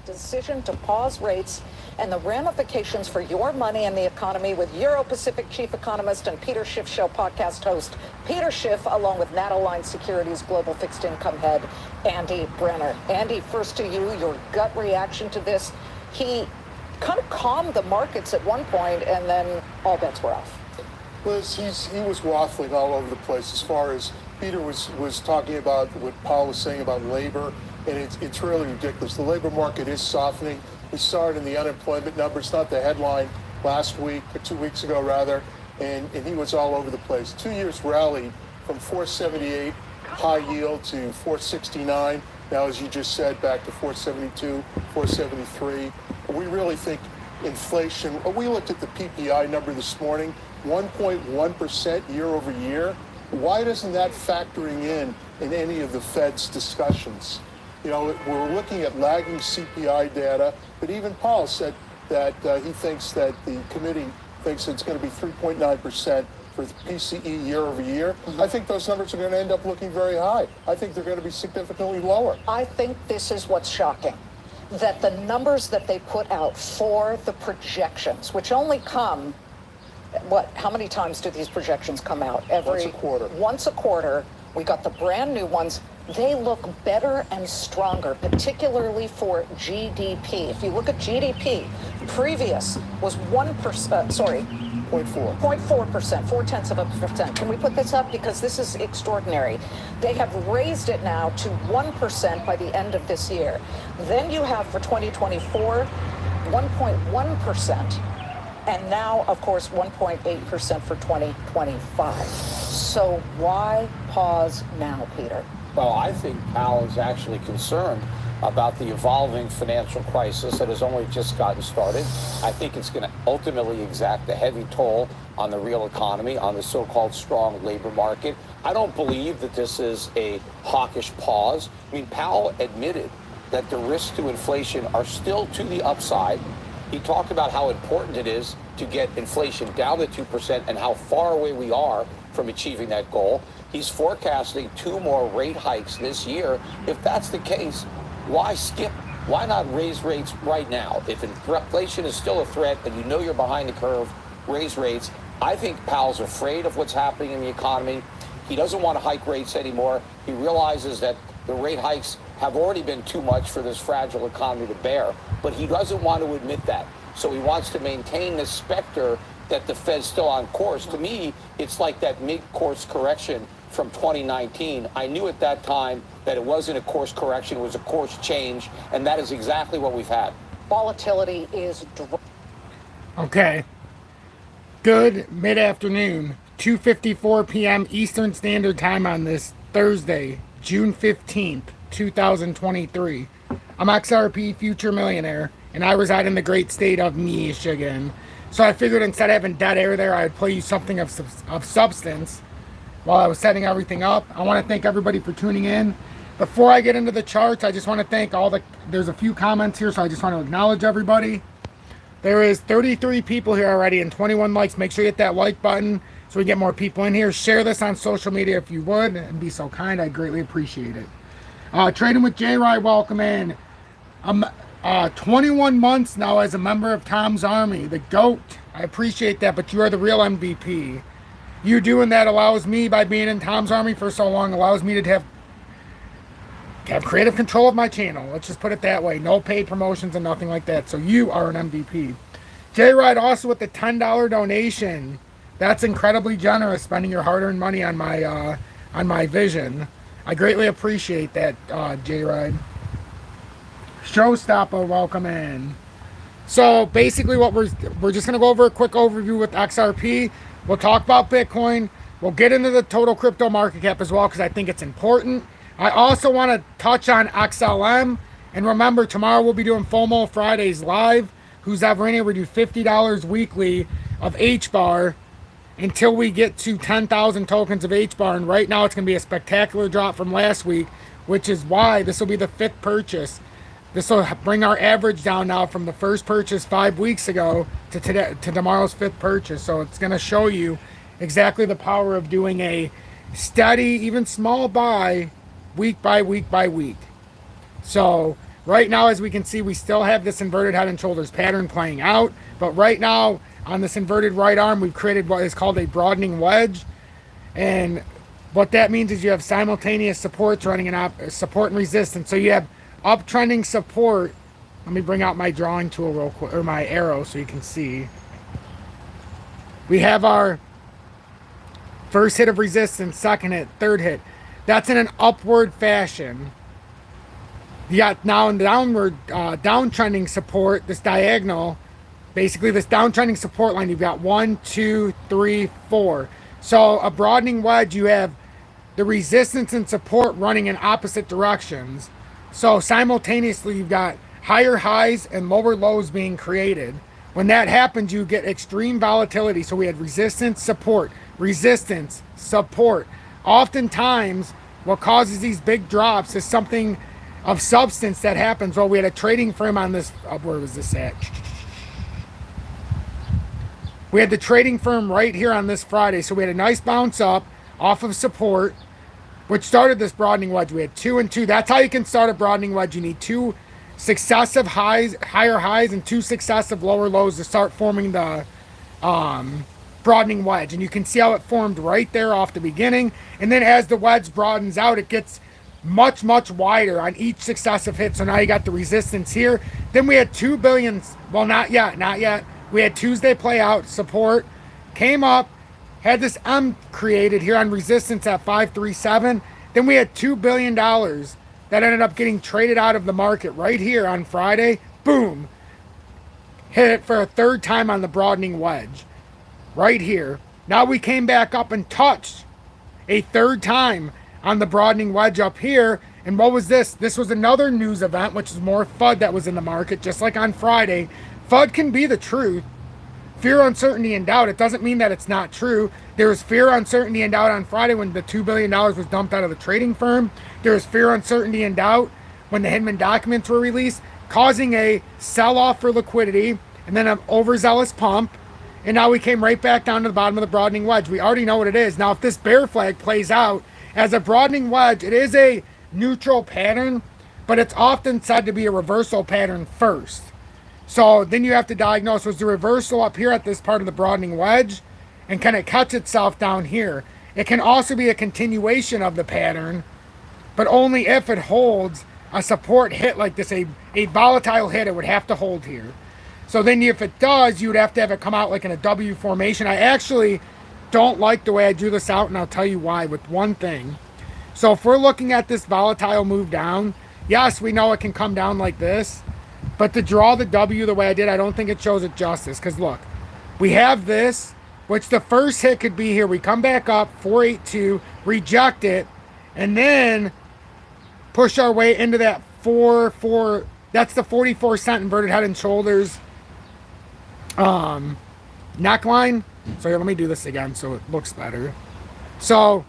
decision to pause rates and the ramifications for your money and the economy with Euro Pacific chief economist and Peter Schiff Show podcast host Peter Schiff, along with Nataline Securities global fixed income head Andy Brenner. Andy, first to you, your gut reaction to this. He kind of calmed the markets at one point and then all bets were off. Liz, he was waffling all over the place as far as Peter was talking about what Powell was saying about labor, and it's really ridiculous. The labor market is softening. We saw it in the unemployment numbers, not the headline last week, or 2 weeks ago rather, and he was all over the place. 2 years rallied from 478 high yield to 469. Now, as you just said, back to 472, 473. We really think inflation, we looked at the PPI number this morning, 1.1% year over year. Why isn't that factoring in any of the Fed's discussions? You know, we're looking at lagging CPI data, but even Powell said that he thinks that the committee thinks it's going to be 3.9% for the PCE year over year. Mm-hmm. I think those numbers are going to end up looking very high. I think they're going to be significantly lower. I think this is what's shocking, that the numbers that they put out for the projections, which only come, how many times do these projections come out? Once a quarter. Once a quarter. We got the brand new ones. They look better and stronger, particularly for GDP. If you look at GDP, previous was 1%, sorry, 0.4%. 0.4%. Can we put this up? Because this is extraordinary. They have raised it now to 1% by the end of this year. Then you have for 2024, 1.1%. And now, of course, 1.8% for 2025. So why pause now, Peter? Well, I think Powell is actually concerned about the evolving financial crisis that has only just gotten started. I think it's going to ultimately exact a heavy toll on the real economy, on the so-called strong labor market. I don't believe that this is a hawkish pause. I mean, Powell admitted that the risks to inflation are still to the upside. He talked about how important it is to get inflation down to 2% and how far away we are from achieving that goal. He's forecasting 2 more rate hikes this year. If that's the case, why skip? Why not raise rates right now? If inflation is still a threat and you know you're behind the curve, raise rates. I think Powell's afraid of what's happening in the economy. He doesn't want to hike rates anymore. He realizes that the rate hikes have already been too much for this fragile economy to bear, but he doesn't want to admit that. So he wants to maintain the specter that the Fed's still on course. To me, it's like that mid-course correction from 2019. I knew at that time that it wasn't a course correction, it was a course change, and that is exactly what we've had. Volatility is... Okay. Good mid-afternoon, 2:54 p.m. Eastern Standard Time on this Thursday, June 15th, 2023. I'm XRP Future Millionaire, and I reside in the great state of Michigan. So I figured instead of having dead air there, I'd play you something of substance while I was setting everything up. I want to thank everybody for tuning in. Before I get into the charts, I just want to thank there's a few comments here, so I just want to acknowledge everybody. There is 33 people here already and 21 likes. Make sure you hit that like button so we get more people in here. Share this on social media if you would, and be so kind. I'd greatly appreciate it. Trading with J-Ride, welcome in. 21 months now as a member of Tom's Army, the GOAT. I appreciate that, but you are the real MVP. You doing that allows me, by being in Tom's Army for so long, allows me to have creative control of my channel. Let's just put it that way. No paid promotions and nothing like that. So you are an MVP. J-Ride also with the $10 donation. That's incredibly generous, spending your hard-earned money on my vision. I greatly appreciate that, J-Ride. Showstopper, welcome in. So basically what we're just going to go over a quick overview with XRP. We'll talk about Bitcoin. We'll get into the total crypto market cap as well because I think it's important. I also want to touch on XLM. And remember, tomorrow we'll be doing FOMO Fridays live. Who's ever in here, we do $50 weekly of HBAR until we get to 10,000 tokens of HBAR. And right now it's going to be a spectacular drop from last week, which is why this will be the 5th purchase. This will bring our average down now from the first purchase 5 weeks ago to today, to tomorrow's 5th purchase. So it's going to show you exactly the power of doing a steady, even small buy, week by week by week. So Right now, as we can see, we still have this inverted head and shoulders pattern playing out. But right now, on this inverted right arm, we've created what is called a broadening wedge. And what that means is you have simultaneous supports running in support and resistance. So you have uptrending support. Let me bring out my drawing tool real quick, or my arrow, so you can see. We have our first hit of resistance, second hit, third hit. That's in an upward fashion. You got now in downward, downtrending support, this diagonal, basically this downtrending support line, you've got 1, 2, 3, 4. So a broadening wedge, you have the resistance and support running in opposite directions. So simultaneously, you've got higher highs and lower lows being created. When that happens, you get extreme volatility. So we had resistance, support, resistance, support. Oftentimes, what causes these big drops is something of substance that happens. Well, we had a trading firm on this, where was this at? We had the trading firm right here on this Friday. So we had a nice bounce up off of support, which started this broadening wedge. We had 2 and 2. That's how you can start a broadening wedge. You need 2 successive highs, higher highs, and 2 successive lower lows to start forming the broadening wedge. And you can see how it formed right there off the beginning. And then as the wedge broadens out, it gets much, much wider on each successive hit. So now you got the resistance here. Then we had 2 billion, well, not yet. We had Tuesday play out, support, came up, had this M created here on resistance at 537. Then we had $2 billion that ended up getting traded out of the market right here on Friday. Boom. Hit it for a third time on the broadening wedge. Right here. Now we came back up and touched a third time on the broadening wedge up here. And what was this? This was another news event, which is more FUD that was in the market, just like on Friday. FUD can be the truth. Fear, uncertainty, and doubt. It doesn't mean that it's not true. There was fear, uncertainty, and doubt on Friday when the $2 billion was dumped out of the trading firm. There was fear, uncertainty, and doubt when the Hinman documents were released, causing a sell-off for liquidity and then an overzealous pump. And now we came right back down to the bottom of the broadening wedge. We already know what it is. Now, if this bear flag plays out as a broadening wedge, it is a neutral pattern, but it's often said to be a reversal pattern first. So then you have to diagnose, was the reversal up here at this part of the broadening wedge? And can it catch itself down here? It can also be a continuation of the pattern, but only if it holds a support hit like this, a volatile hit, it would have to hold here. So then if it does, you would have to have it come out like in a W formation. I actually don't like the way I drew this out, and I'll tell you why with one thing. So if we're looking at this volatile move down, yes, we know it can come down like this. But to draw the W the way I did, I don't think it shows it justice. Because look, we have this, which the first hit could be here. We come back up, 482, reject it, and then push our way into that 4. That's the 44-cent inverted head and shoulders neckline. So here, let me do this again so it looks better. So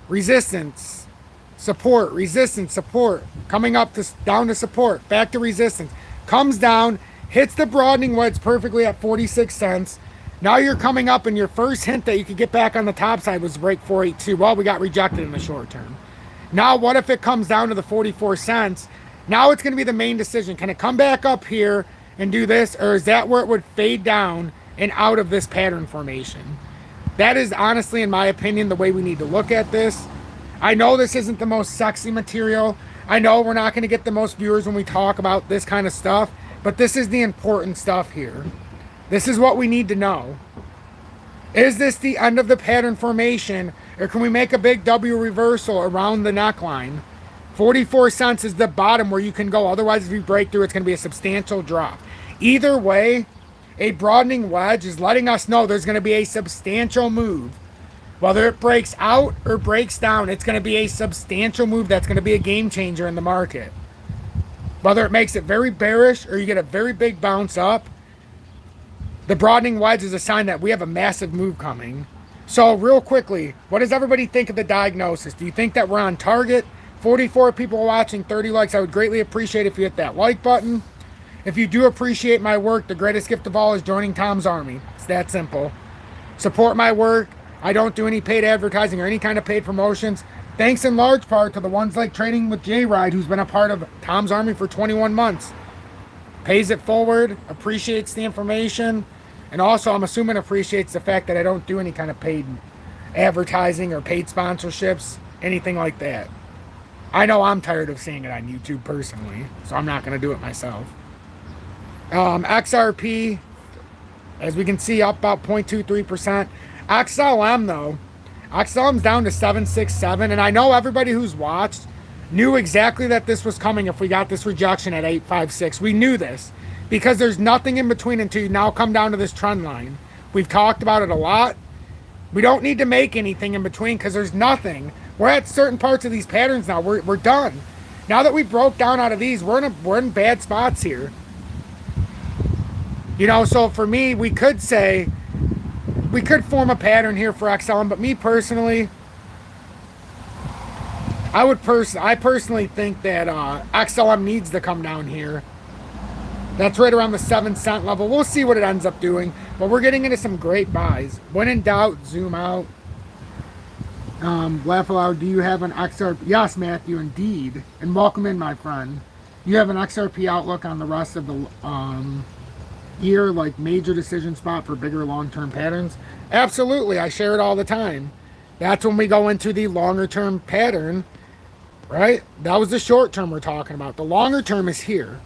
resistance, support, resistance, support, coming up to down to support, back to resistance. Comes down, hits the broadening wedge perfectly at 46 cents. Now you're coming up, and your first hint that you could get back on the top side was break 482. Well, we got rejected in the short term. Now, what if it comes down to the 44 cents? Now it's going to be the main decision. Can it come back up here and do this, or is that where it would fade down and out of this pattern formation? That is honestly, in my opinion, the way we need to look at this. I know this isn't the most sexy material. I know we're not going to get the most viewers when we talk about this kind of stuff, but this is the important stuff here. This is what we need to know. Is this the end of the pattern formation, or can we make a big W reversal around the neckline? 44 cents is the bottom where you can go. Otherwise, if you break through, it's going to be a substantial drop. Either way, a broadening wedge is letting us know there's going to be a substantial move. Whether it breaks out or breaks down, it's going to be a substantial move that's going to be a game changer in the market. Whether it makes it very bearish or you get a very big bounce up, the broadening wedge is a sign that we have a massive move coming. So real quickly, what does everybody think of the diagnosis? Do you think that we're on target? 44 people watching, 30 likes. I would greatly appreciate if you hit that like button. If you do appreciate my work, the greatest gift of all is joining Tom's Army. It's that simple. Support my work. I don't do any paid advertising or any kind of paid promotions. Thanks in large part to the ones like Trading with J-Ride, who's been a part of Tom's Army for 21 months. Pays it forward, appreciates the information, and also I'm assuming appreciates the fact that I don't do any kind of paid advertising or paid sponsorships, anything like that. I know I'm tired of seeing it on YouTube personally, so I'm not going to do it myself. XRP, as we can see, up about 0.23%. XLM, though, XLM's down to 767, and I know everybody who's watched knew exactly that this was coming if we got this rejection at 856. We knew this because there's nothing in between until you now come down to this trend line. We've talked about it a lot. We don't need to make anything in between because there's nothing. We're at certain parts of these patterns now. We're done. Now that we broke down out of these, we're in bad spots here. You know, so for me, we could say, we could form a pattern here for XLM, but me personally, I personally think that XLM needs to come down here. That's right around the 7 cent level. We'll see what it ends up doing, but we're getting into some great buys. When in doubt, zoom out. Laugh aloud, do you have an XRP? Yes, Matthew, indeed. And welcome in, my friend. You have an XRP outlook on the rest of the year, like major decision spot for bigger long-term patterns? Absolutely, I share it all the time. That's when we go into the longer-term pattern, right? That was the short term we're talking about. The longer term is here.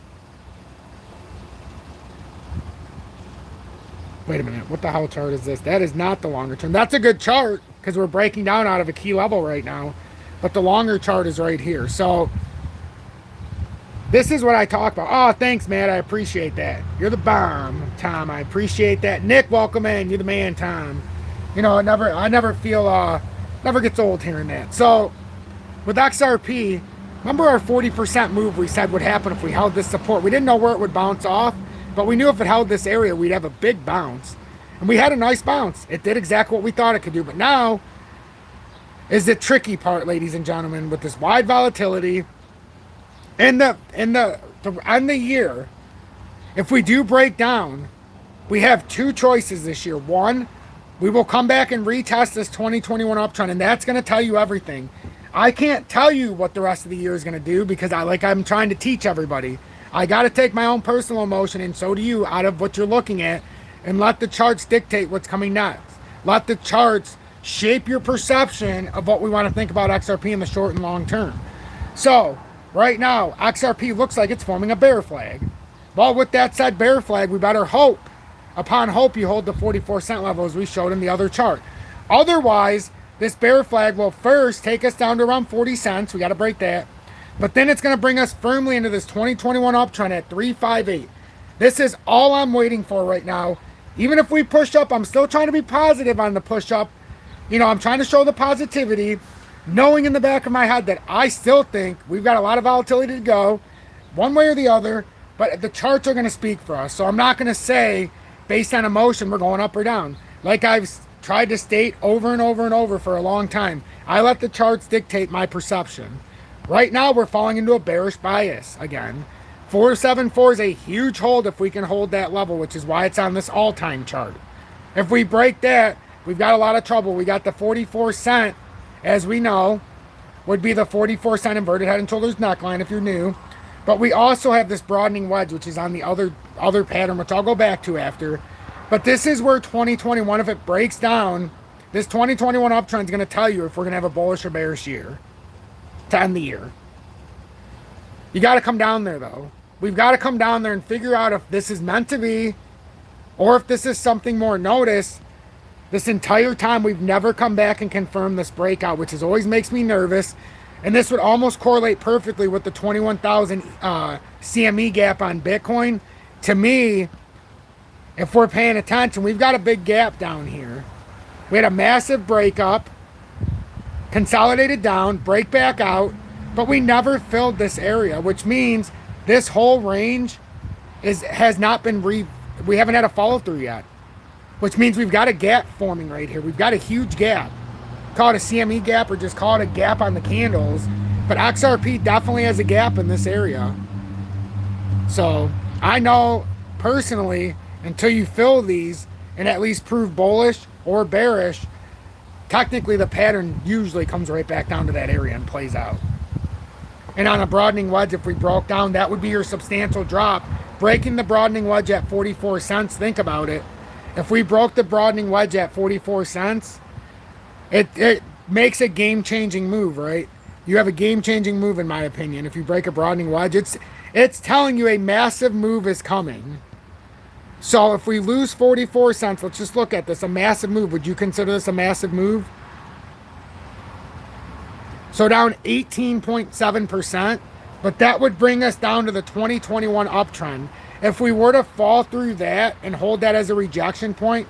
Wait a minute, what the hell chart is this? That is not the longer term. That's a good chart because we're breaking down out of a key level right now. But the longer chart is right here. So this is what I talk about. Oh, thanks, Matt. I appreciate that. You're the bomb, Tom. I appreciate that. Nick, welcome in. You're the man, Tom. You know, I never feel, never gets old hearing that. So with XRP, remember our 40% move we said would happen if we held this support. We didn't know where it would bounce off, but we knew if it held this area, we'd have a big bounce. And we had a nice bounce. It did exactly what we thought it could do. But now is the tricky part, ladies and gentlemen, with this wide volatility. To end the year, if we do break down, we have two choices this year. One, we will come back and retest this 2021 uptrend, and that's going to tell you everything. I can't tell you what the rest of the year is going to do because I'm trying to teach everybody. I got to take my own personal emotion, and so do you, out of what you're looking at, and let the charts dictate what's coming next. Let the charts shape your perception of what we want to think about XRP in the short and long term. So right now, XRP looks like it's forming a bear flag. Well, with that said, bear flag, we better hope. Upon hope, you hold the 44-cent level as we showed in the other chart. Otherwise, this bear flag will first take us down to around 40 cents. We got to break that. But then it's going to bring us firmly into this 2021 uptrend at 358. This is all I'm waiting for right now. Even if we push up, I'm still trying to be positive on the push up. You know, I'm trying to show the positivity, knowing in the back of my head that I still think we've got a lot of volatility to go, one way or the other, but the charts are going to speak for us. So I'm not going to say, based on emotion, we're going up or down. Like I've tried to state over and over and over for a long time, I let the charts dictate my perception. Right now, we're falling into a bearish bias again. 474 is a huge hold if we can hold that level, which is why it's on this all-time chart. If we break that, we've got a lot of trouble. We got the 44 cent, as we know, would be the 44 cent inverted head and shoulders neckline if you're new. But we also have this broadening wedge, which is on the other pattern, which I'll go back to after. But this is where 2021, if it breaks down, this 2021 uptrend is going to tell you if we're going to have a bullish or bearish year to end the year. You got to come down there, though. We've got to come down there and figure out if this is meant to be or if this is something more. Notice this entire time we've never come back and confirmed this breakout, which always makes me nervous. And this would almost correlate perfectly with the 21,000 CME gap on Bitcoin. To me, if we're paying attention, we've got a big gap down here. We had a massive breakup, consolidated down, break back out, but we never filled this area, which means this whole range has not been we haven't had a follow through yet, which means we've got a gap forming right here. We've got a huge gap. Call it a CME gap or just call it a gap on the candles, but XRP definitely has a gap in this area. So I know personally, until you fill these and at least prove bullish or bearish, technically the pattern usually comes right back down to that area and plays out. And on a broadening wedge, if we broke down, that would be your substantial drop. Breaking the broadening wedge at 44 cents, think about it. If we broke the broadening wedge at 44 cents, it makes a game-changing move, right? You have a game-changing move, in my opinion. If you break a broadening wedge, it's telling you a massive move is coming. So if we lose 44 cents, let's just look at this, a massive move. Would you consider this a massive move? So down 18.7%, but that would bring us down to the 2021 uptrend. If we were to fall through that and hold that as a rejection point,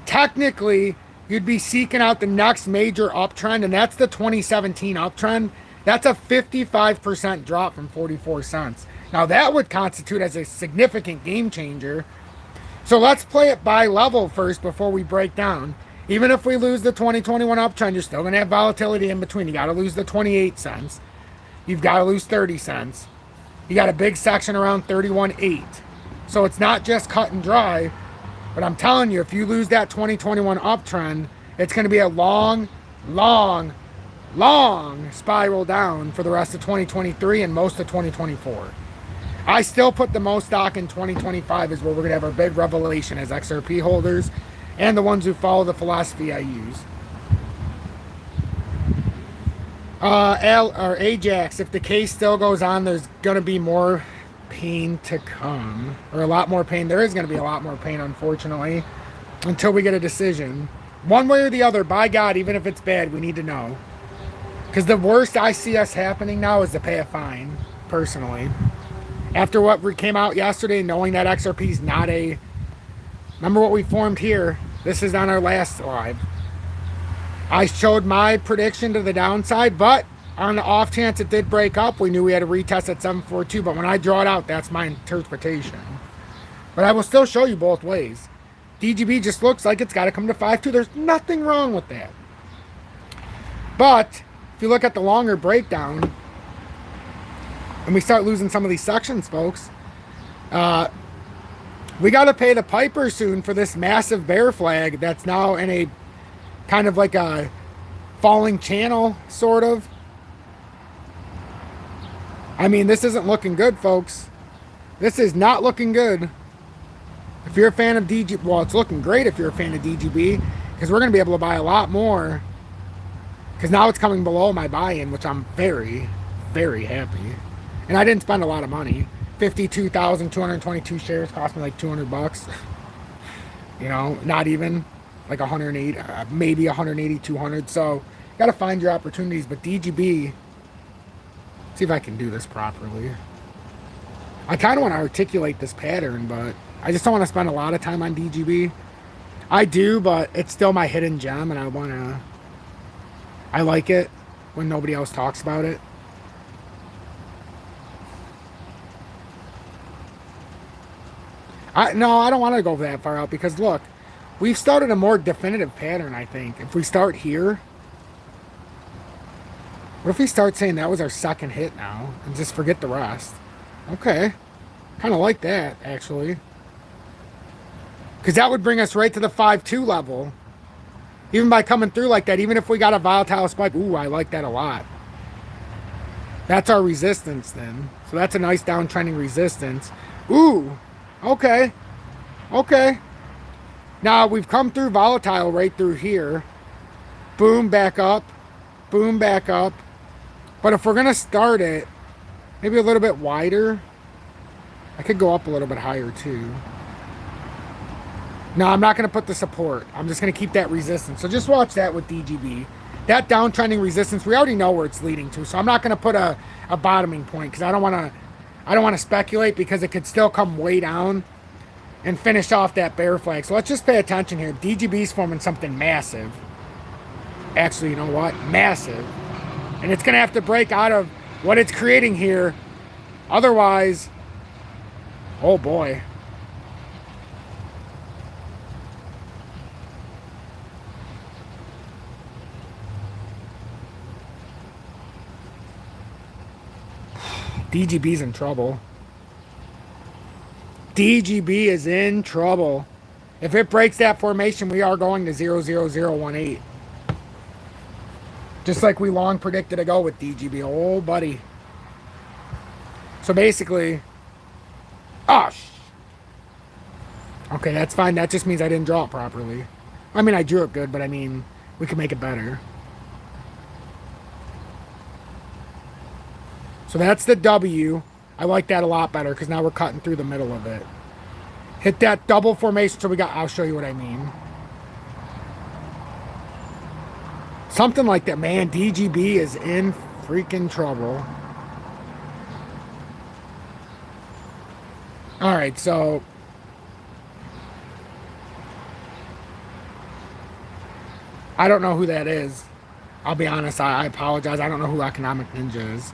technically you'd be seeking out the next major uptrend, and that's the 2017 uptrend. That's a 55% drop from 44 cents. Now that would constitute as a significant game changer. So let's play it by level first before we break down. Even if we lose the 2021 uptrend, you're still going to have volatility in between. You got to lose the 28 cents. You've got to lose 30 cents. You got a big section around 31.8. So it's not just cut and dry. But I'm telling you, if you lose that 2021 uptrend, it's going to be a long, long, long spiral down for the rest of 2023 and most of 2024. I still put the most stock in 2025 is where we're going to have our big revelation as XRP holders and the ones who follow the philosophy I use. Ajax, if the case still goes on, there's going to be more pain to come, or a lot more pain. There is going to be a lot more pain, unfortunately, until we get a decision. One way or the other, by God, even if it's bad, we need to know. Because the worst I see us happening now is to pay a fine, personally. After what came out yesterday, knowing that XRP is not a... Remember what we formed here? This is on our last live. I showed my prediction to the downside, but on the off chance it did break up, we knew we had a retest at 742. But when I draw it out, that's my interpretation. But I will still show you both ways. DGB just looks like it's got to come to 5.2. There's nothing wrong with that. But if you look at the longer breakdown, and we start losing some of these sections, folks, we got to pay the piper soon for this massive bear flag that's now in a kind of like a falling channel, sort of. I mean, this isn't looking good, folks. This is not looking good. If you're a fan of DGB, well, it's looking great if you're a fan of DGB, because we're going to be able to buy a lot more, because now it's coming below my buy-in, which I'm very, very happy. And I didn't spend a lot of money. 52,222 shares cost me like 200 bucks. You know, not even like 180, maybe 180, 200. So, got to find your opportunities. But DGB, see if I can do this properly. I kind of want to articulate this pattern, but I just don't want to spend a lot of time on DGB. I do, but it's still my hidden gem, and I like it when nobody else talks about it. No, I don't want to go that far out, because look, we've started a more definitive pattern, I think. If we start here, what if we start saying that was our second hit now and just forget the rest? Okay. Kind of like that, actually. Because that would bring us right to the 5.2 level. Even by coming through like that, even if we got a volatile spike, ooh, I like that a lot. That's our resistance then. So that's a nice downtrending resistance. Ooh, okay. Okay. Now, we've come through volatile right through here. Boom, back up. Boom, back up. But if we're going to start it, maybe a little bit wider. I could go up a little bit higher too. No, I'm not going to put the support. I'm just going to keep that resistance. So just watch that with DGB. That downtrending resistance, we already know where it's leading to. So I'm not going to put a bottoming point, because I don't want to speculate, because it could still come way down and finish off that bear flag. So let's just pay attention here. DGB's forming something massive. Actually, you know what? Massive. And it's going to have to break out of what it's creating here. Otherwise, oh boy. DGB's in trouble. DGB is in trouble. If it breaks that formation, we are going to 00018. Just like we long predicted to go with DGB. Oh, buddy. So basically, okay, that's fine. That just means I didn't draw it properly. I mean, I drew it good, but I mean, we can make it better. So that's the W. I like that a lot better because now we're cutting through the middle of it. Hit that double formation. So we got, I'll show you what I mean. Something like that, man. DGB is in freaking trouble. All right, so I don't know who that is. I'll be honest, I apologize. I don't know who Economic Ninja is.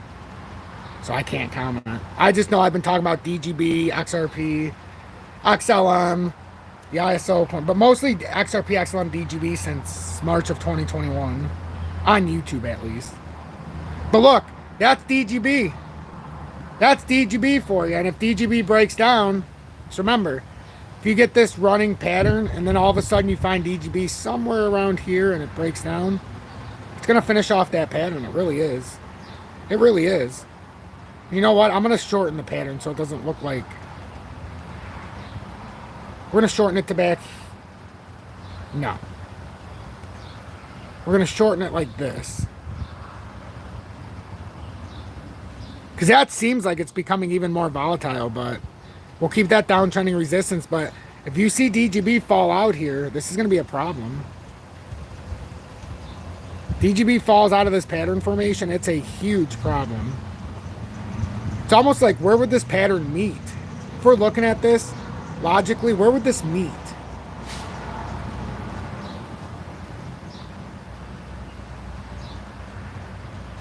So I can't comment. I just know I've been talking about DGB, XRP, XLM, the ISO point, but mostly XRP, XLM, DGB since March of 2021. On YouTube, at least. But look, that's DGB. That's DGB for you. And if DGB breaks down, just remember, if you get this running pattern and then all of a sudden you find DGB somewhere around here and it breaks down, it's going to finish off that pattern. It really is. It really is. You know what? I'm going to shorten the pattern so it doesn't look like... We're going to shorten it to back... No. We're going to shorten it like this. Because that seems like it's becoming even more volatile, but we'll keep that downtrending resistance. But if you see DGB fall out here, this is going to be a problem. DGB falls out of this pattern formation, it's a huge problem. It's almost like, where would this pattern meet? If we're looking at this, logically, where would this meet?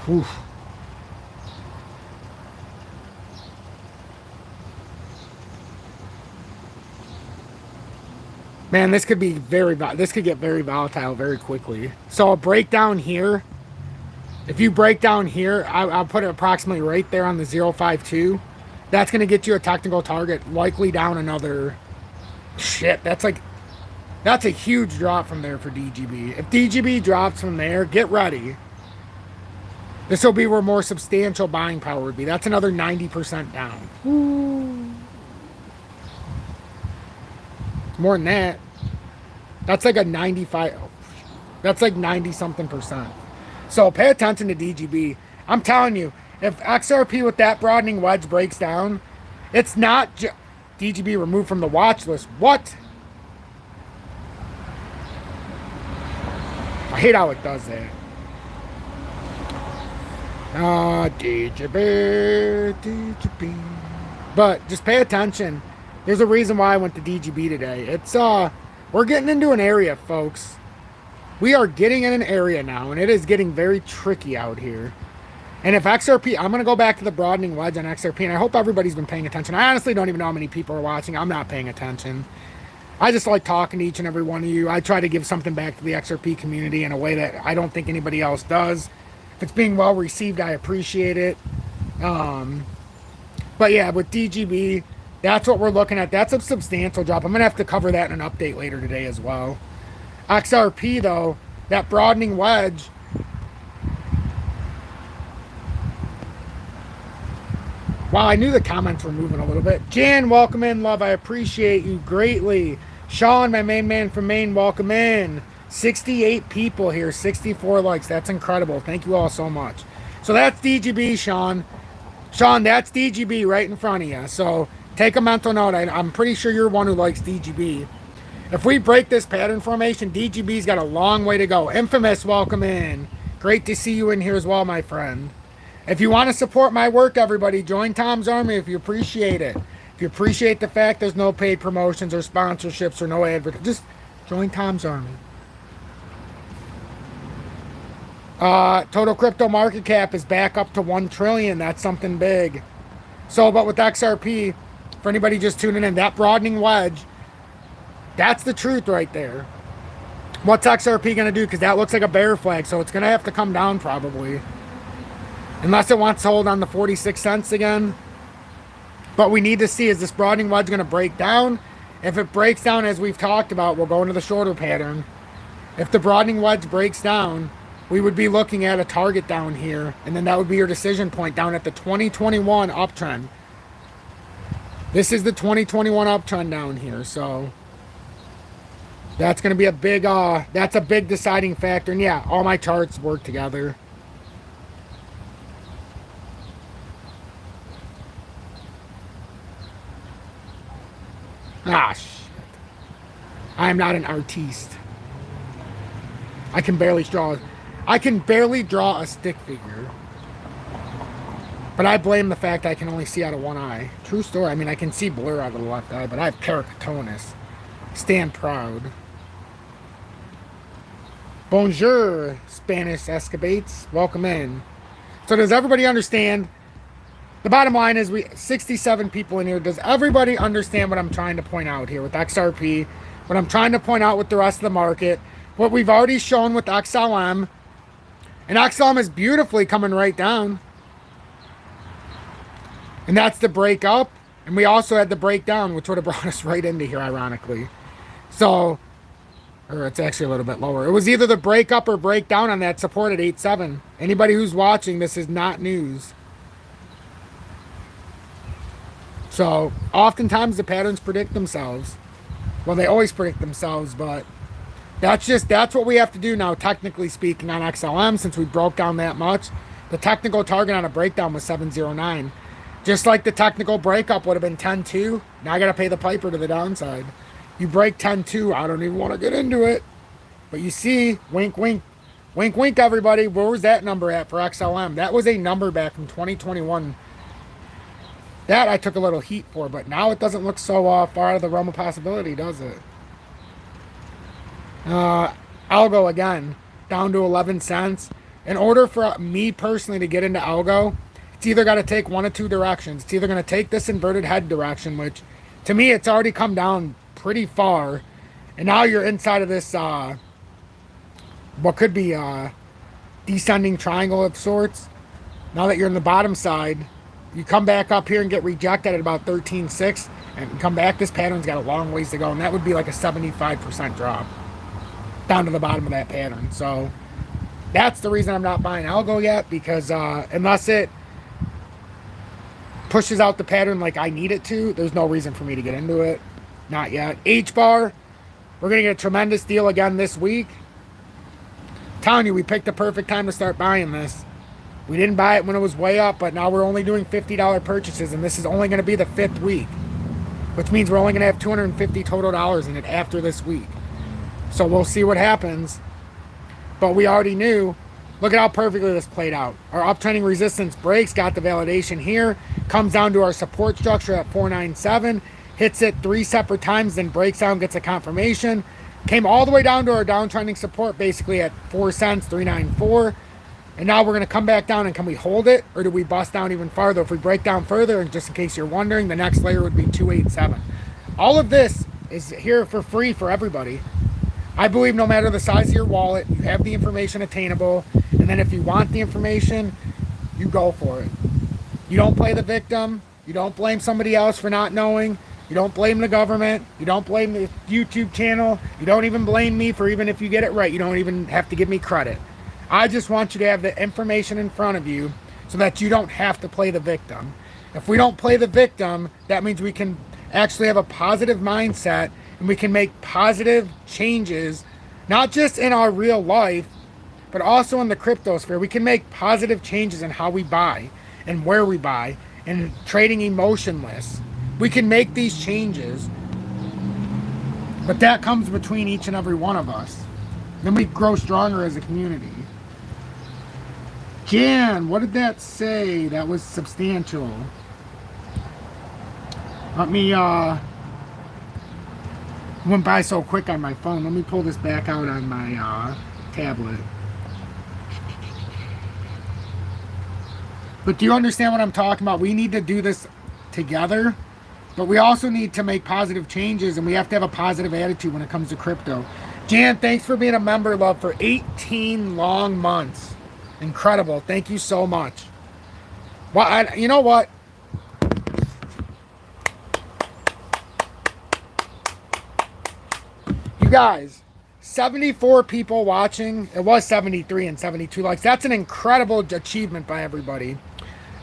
Oof. Man, this could be this could get very volatile very quickly. So a breakdown here, if you break down here, I'll put it approximately right there on the 052. That's going to get you a technical target, likely down another, shit, that's a huge drop from there for DGB. If DGB drops from there, get ready. This will be where more substantial buying power would be. That's another 90% down. Ooh. More than that. That's like a 95. That's like 90 something percent. So pay attention to DGB. I'm telling you, if XRP with that broadening wedge breaks down, it's not just DGB removed from the watch list. What? I hate how it does that. DGB. But just pay attention. There's a reason why I went to DGB today. It's we're getting into an area, folks. We are getting in an area now, and it is getting very tricky out here. And if XRP, I'm going to go back to the broadening wedge on XRP, and I hope everybody's been paying attention. I honestly don't even know how many people are watching. I'm not paying attention. I just like talking to each and every one of you. I try to give something back to the XRP community in a way that I don't think anybody else does. If it's being well received, I appreciate it. But yeah, with DGB, that's what we're looking at. That's a substantial drop. I'm going to have to cover that in an update later today as well. XRP, though, that broadening wedge, wow, I knew the comments were moving a little bit. Jan, welcome in, love. I appreciate you greatly. Sean, my main man from Maine, welcome in. 68 people here, 64 likes. That's incredible. Thank you all so much. So that's DGB, Sean. Sean, that's DGB right in front of you. So take a mental note. I'm pretty sure you're one who likes DGB. If we break this pattern formation, DGB's got a long way to go. Infamous, welcome in. Great to see you in here as well, my friend. If you want to support my work, everybody, join Tom's Army if you appreciate it. If you appreciate the fact there's no paid promotions or sponsorships or no advertising, just join Tom's Army. Total crypto market cap is back up to 1 trillion. That's something big. So, but with XRP, for anybody just tuning in, that broadening wedge, that's the truth right there. What's XRP going to do? Because that looks like a bear flag, so it's going to have to come down probably. Unless it wants to hold on the 46 cents again. But we need to see, is this broadening wedge going to break down? If it breaks down, as we've talked about, we'll go into the shorter pattern. If the broadening wedge breaks down, we would be looking at a target down here, and then that would be your decision point down at the 2021 uptrend. This is the 2021 uptrend down here, so that's going to be a big, that's a big deciding factor. And yeah, all my charts work together. Ah, shit. I am not an artiste. I can barely draw a stick figure. But I blame the fact I can only see out of one eye. True story. I mean, I can see blur out of the left eye, but I have keratoconus. Stand proud. Bonjour, Spanish escapades. Welcome in. So does everybody understand? The bottom line is 67 people in here. Does everybody understand what I'm trying to point out here with XRP? What I'm trying to point out with the rest of the market? What we've already shown with XLM. And XLM is beautifully coming right down. And that's the break up. And we also had the breakdown, which would have brought us right into here, ironically. So, or it's actually a little bit lower. It was either the break up or break down on that support at 8.7. Anybody who's watching, this is not news. So, oftentimes the patterns predict themselves. Well, they always predict themselves, but that's what we have to do now, technically speaking, on XLM, since we broke down that much. The technical target on a breakdown was 709. Just like the technical breakup would have been 10.2. Now I got to pay the piper to the downside. You break 10.2, I don't even want to get into it. But you see, wink, wink. Wink, wink, everybody. Where was that number at for XLM? That was a number back from 2021. That I took a little heat for, but now it doesn't look so far out of the realm of possibility, does it? Algo, again, down to 11 cents. In order for me personally to get into algo, it's either got to take one of two directions. It's either going to take this inverted head direction, which to me it's already come down pretty far, and now you're inside of this what could be a descending triangle of sorts. Now that you're in the bottom side, you come back up here and get rejected at about 13.6 and come back. This pattern's got a long ways to go, and that would be like a 75% drop down to the bottom of that pattern. So that's the reason I'm not buying algo yet, because unless it pushes out the pattern like I need it to, there's no reason for me to get into it. Not yet. HBAR, we're going to get a tremendous deal again this week. I'm telling you, we picked the perfect time to start buying this. We didn't buy it when it was way up, but now we're only doing $50 purchases, and this is only going to be the 5th week, which means we're only going to have $250 total dollars in it after this week. So we'll see what happens. But we already knew. Look at how perfectly this played out. Our uptrending resistance breaks, got the validation here, comes down to our support structure at 497, hits it 3 separate times, then breaks down, gets a confirmation, came all the way down to our downtrending support basically at 4 cents, 394, and now we're going to come back down. And can we hold it, or do we bust down even farther? If we break down further, and just in case you're wondering, the next layer would be 287. All of this is here for free for everybody. I believe no matter the size of your wallet, you have the information attainable, and then if you want the information, you go for it. You don't play the victim. You don't blame somebody else for not knowing. You don't blame the government. You don't blame the YouTube channel. You don't even blame me for even if you get it right. You don't even have to give me credit. I just want you to have the information in front of you so that you don't have to play the victim. If we don't play the victim, that means we can actually have a positive mindset, and we can make positive changes, not just in our real life, but also in the crypto sphere. We can make positive changes in how we buy and where we buy and trading emotionless. We can make these changes, but that comes between each and every one of us. Then we grow stronger as a community. Jan, what did that say? That was substantial. Let me, went by so quick on my phone. Let me pull this back out on my tablet. But do you understand what I'm talking about? We need to do this together, but we also need to make positive changes, and we have to have a positive attitude when it comes to crypto. Jan, thanks for being a member, love, for 18 long months. Incredible. Thank you so much. Well, you know what? You guys, 74 people watching. It was 73 and 72 likes. That's an incredible achievement by everybody.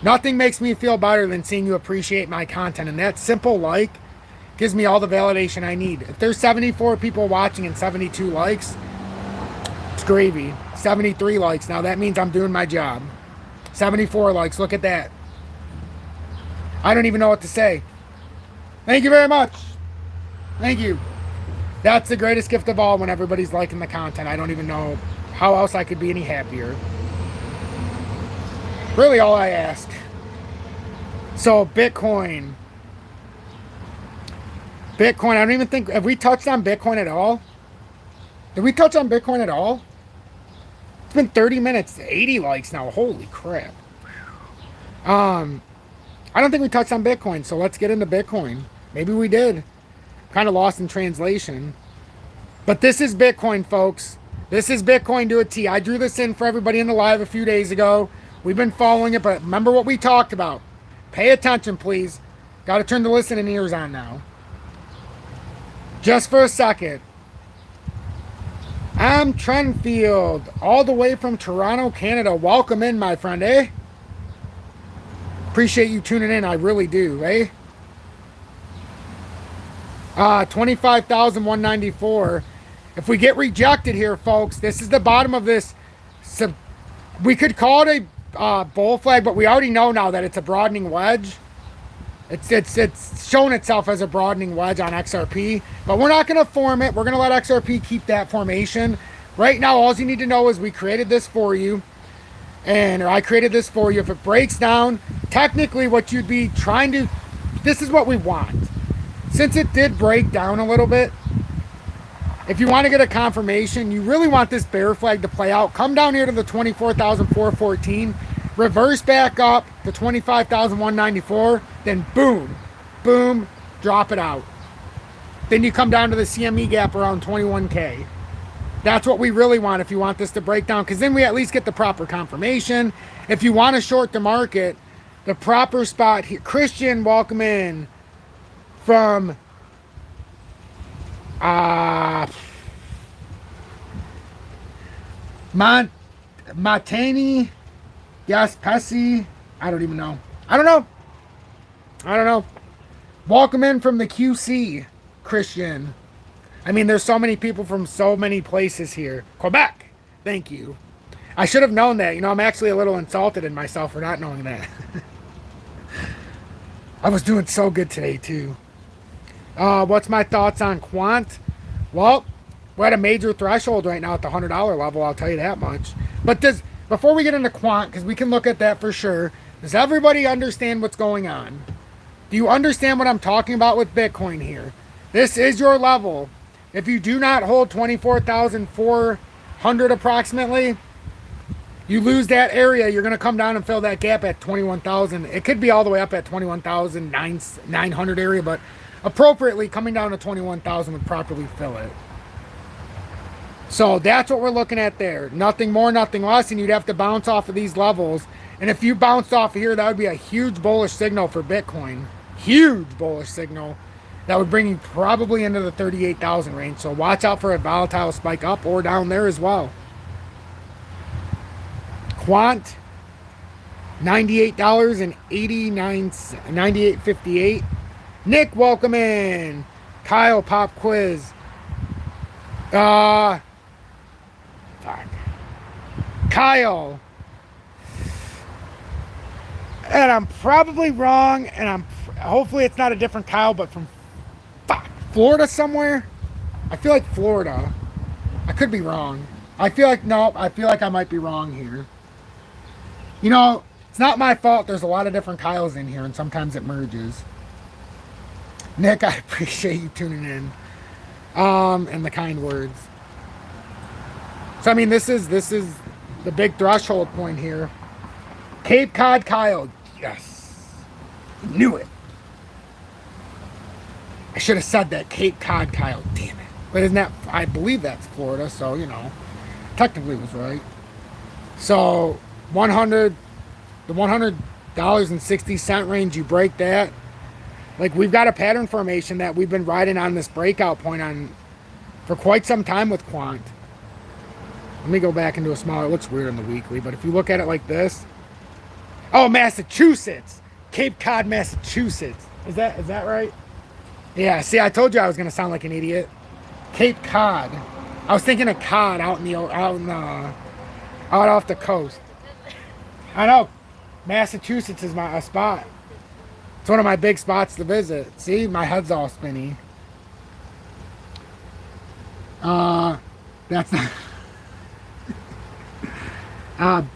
Nothing makes me feel better than seeing you appreciate my content, and that simple like gives me all the validation I need. If there's 74 people watching and 72 likes, it's gravy. 73 likes. Now that means I'm doing my job. 74 likes. Look at that. I don't even know what to say. Thank you very much. Thank you. That's the greatest gift of all when everybody's liking the content. I don't even know how else I could be any happier. Really all I ask. So Bitcoin. I don't even think, have we touched on Bitcoin at all? Did we touch on Bitcoin at all? It's been 30 minutes, 80 likes now. Holy crap. I don't think we touched on Bitcoin, so let's get into Bitcoin. Maybe we did. Kind of lost in translation. But this is Bitcoin, folks. This is Bitcoin to a T. I drew this in for everybody in the live a few days ago. We've been following it, but remember what we talked about. Pay attention, please. Got to turn the listening ears on now. Just for a second. I'm Trenfield, all the way from Toronto, Canada. Welcome in, my friend, eh? Appreciate you tuning in, I really do, eh? 25,194. If we get rejected here, folks, this is the bottom of this. We could call it a bull flag, but we already know now that it's a broadening wedge. It's shown itself as a broadening wedge on XRP, but we're not going to form it. We're going to let XRP keep that formation. Right now, all you need to know is we created this for you, or I created this for you. If it breaks down, technically what you'd be trying to, this is what we want. Since it did break down a little bit, if you want to get a confirmation, you really want this bear flag to play out. Come down here to the 24,414, reverse back up to 25,194, then boom, boom, drop it out. Then you come down to the CME gap around 21K. That's what we really want if you want this to break down, because then we at least get the proper confirmation. If you want to short the market, the proper spot here. Christian, welcome in from Matani, yes, Pessy. I don't even know. I don't know. Welcome in from the QC, Christian. I mean, there's so many people from so many places here. Quebec. Thank you. I should have known that. You know, I'm actually a little insulted in myself for not knowing that. I was doing so good today, too. What's my thoughts on Quant? Well, we're at a major threshold right now at the $100 level, I'll tell you that much. But before we get into Quant, because we can look at that for sure, does everybody understand what's going on? Do you understand what I'm talking about with Bitcoin here? This is your level. If you do not hold 24,400 approximately, you lose that area. You're going to come down and fill that gap at 21,000. It could be all the way up at 21,900 area, but appropriately coming down to 21,000 would properly fill it. So that's what we're looking at there. Nothing more, nothing less, and you'd have to bounce off of these levels. And if you bounced off of here, that would be a huge bullish signal for Bitcoin. Huge bullish signal. That would bring you probably into the 38,000 range. So watch out for a volatile spike up or down there as well. Quant, $98.89, $98.58. Nick, welcome in. Kyle, pop quiz. Fuck. Kyle. And I'm probably wrong, and hopefully it's not a different Kyle, but from Florida somewhere. I feel like Florida. I could be wrong. I feel like I might be wrong here. You know, it's not my fault. There's a lot of different Kyles in here, and sometimes it merges. Nick, I appreciate you tuning in, and the kind words. So I mean, this is the big threshold point here. Cape Cod Kyle, yes, knew it. I should have said that. Cape Cod Kyle, damn it. But isn't that, I believe that's Florida, so you know, technically was right. So the $100.60 range, you break that. Like, we've got a pattern formation that we've been riding on this breakout point on for quite some time with Quant. Let me go back into a smaller. It looks weird on the weekly, but if you look at it like this. Oh, Massachusetts. Cape Cod, Massachusetts. Is that right? Yeah, see, I told you I was going to sound like an idiot. Cape Cod. I was thinking of cod out off the coast. I know. Massachusetts is a spot. It's one of my big spots to visit. See, my head's all spinny. That's not...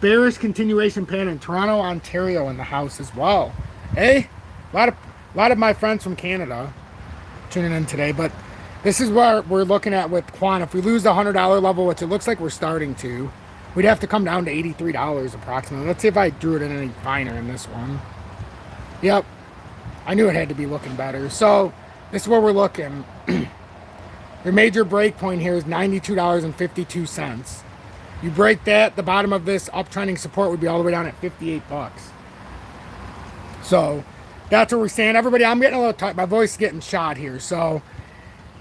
bearish continuation pattern in Toronto, Ontario in the house as well. Hey, a lot of my friends from Canada tuning in today, but this is what we're looking at with Quant. If we lose the $100 level, which it looks like we're starting to, we'd have to come down to $83 approximately. Let's see if I drew it in any finer in this one. Yep, I knew it had to be looking better. So this is where we're looking. Your major break point here is $92.52. You break that, the bottom of this uptrending support would be all the way down at 58 bucks. So that's where we're standing. Everybody, I'm getting a little tight. My voice is getting shot here. So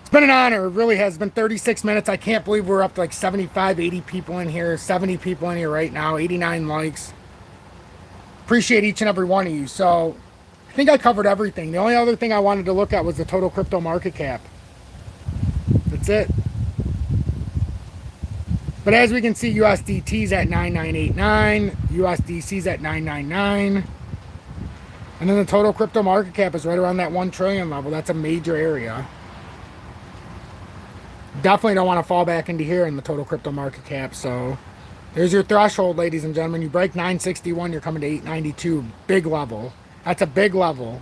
it's been an honor. It really has been 36 minutes. I can't believe we're up to like 75, 80 people in here, 70 people in here right now, 89 likes. Appreciate each and every one of you. So I think I covered everything. The only other thing I wanted to look at was the total crypto market cap. That's it. But as we can see, USDT's at 9989, USDC's at 999. And then the total crypto market cap is right around that 1 trillion level. That's a major area. Definitely don't want to fall back into here in the total crypto market cap. So there's your threshold, ladies and gentlemen. You break 961, you're coming to 892. Big level. That's a big level.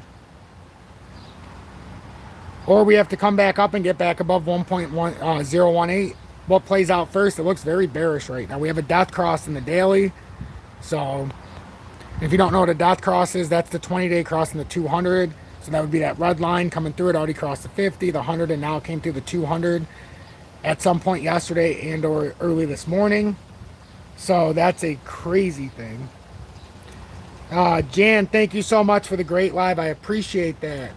Or we have to come back up and get back above 1.018. What plays out first? It looks very bearish right now. We have a death cross in the daily. So if you don't know what a death cross is, that's the 20-day cross in the 200. So that would be that red line coming through. It already crossed the 50, the 100, and now it came through the 200 at some point yesterday and or early this morning. So that's a crazy thing. Jan, thank you so much for the great live. I appreciate that.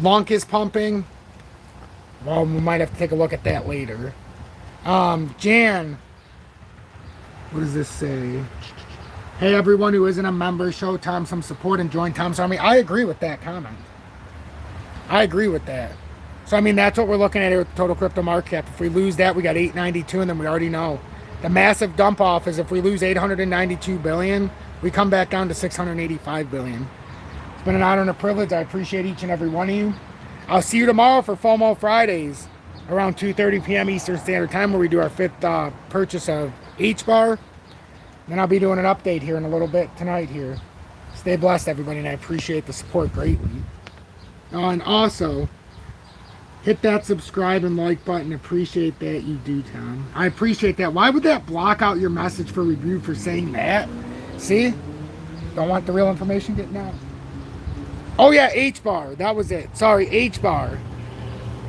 Lunk is pumping. Well, we might have to take a look at that later. Jan, what does this say? Hey, everyone who isn't a member, show Tom some support and join Tom's Army. I agree with that comment. I agree with that. So, I mean, that's what we're looking at here with the total crypto market cap. If we lose that, we got 892, and then we already know. The massive dump off is if we lose 892 billion, we come back down to 685 billion. It's been an honor and a privilege. I appreciate each and every one of you. I'll see you tomorrow for FOMO Fridays around 2:30 p.m. Eastern Standard Time, where we do our 5th purchase of HBAR. Then I'll be doing an update here in a little bit tonight here. Stay blessed, everybody, and I appreciate the support greatly. And also, hit that subscribe and like button. Appreciate that you do, Tom. I appreciate that. Why would that block out your message for review for saying that? See? Don't want the real information getting out. Oh yeah, HBAR. That was it. Sorry, HBAR.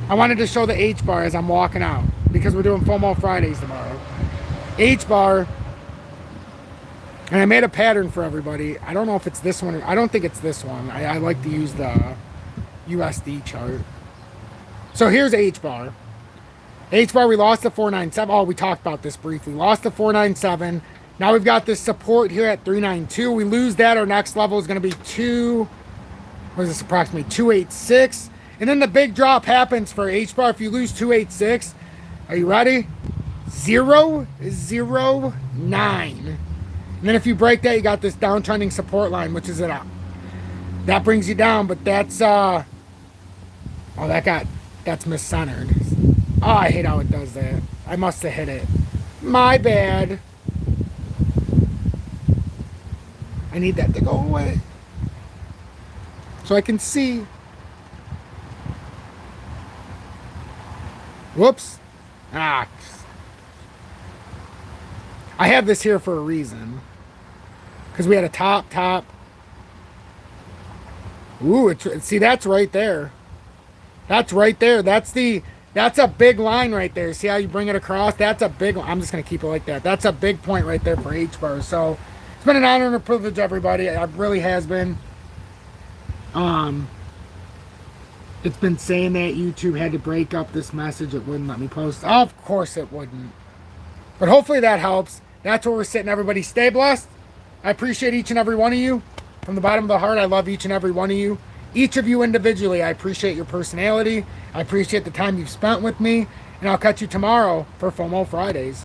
I wanted to show the HBAR as I'm walking out because we're doing FOMO Fridays tomorrow. HBAR. And I made a pattern for everybody. I don't know if it's this one. I don't think it's this one. I like to use the USD chart. So here's HBAR. HBAR, we lost to 497. Oh, we talked about this briefly. Lost to 497. Now we've got this support here at 392. We lose that. Our next level is going to be approximately 286. And then the big drop happens for HBAR. If you lose 286, are you ready? 009. And then if you break that, you got this downtrending support line, which is it up. That brings you down, but that's that's miscentered. Oh, I hate how it does that. I must have hit it. My bad. I need that to go away so I can see. Whoops. I have this here for a reason. Because we had a top. Ooh, see, that's right there. That's right there. That's a big line right there. See how you bring it across? That's a big one. I'm just going to keep it like that. That's a big point right there for HBAR. So it's been an honor and a privilege, everybody. It really has been. It's been saying that YouTube had to break up this message. It wouldn't let me post. Of course it wouldn't. But hopefully that helps. That's where we're sitting, everybody. Stay blessed. I appreciate each and every one of you. From the bottom of the heart, I love each and every one of you. Each of you individually, I appreciate your personality. I appreciate the time you've spent with me. And I'll catch you tomorrow for FOMO Fridays.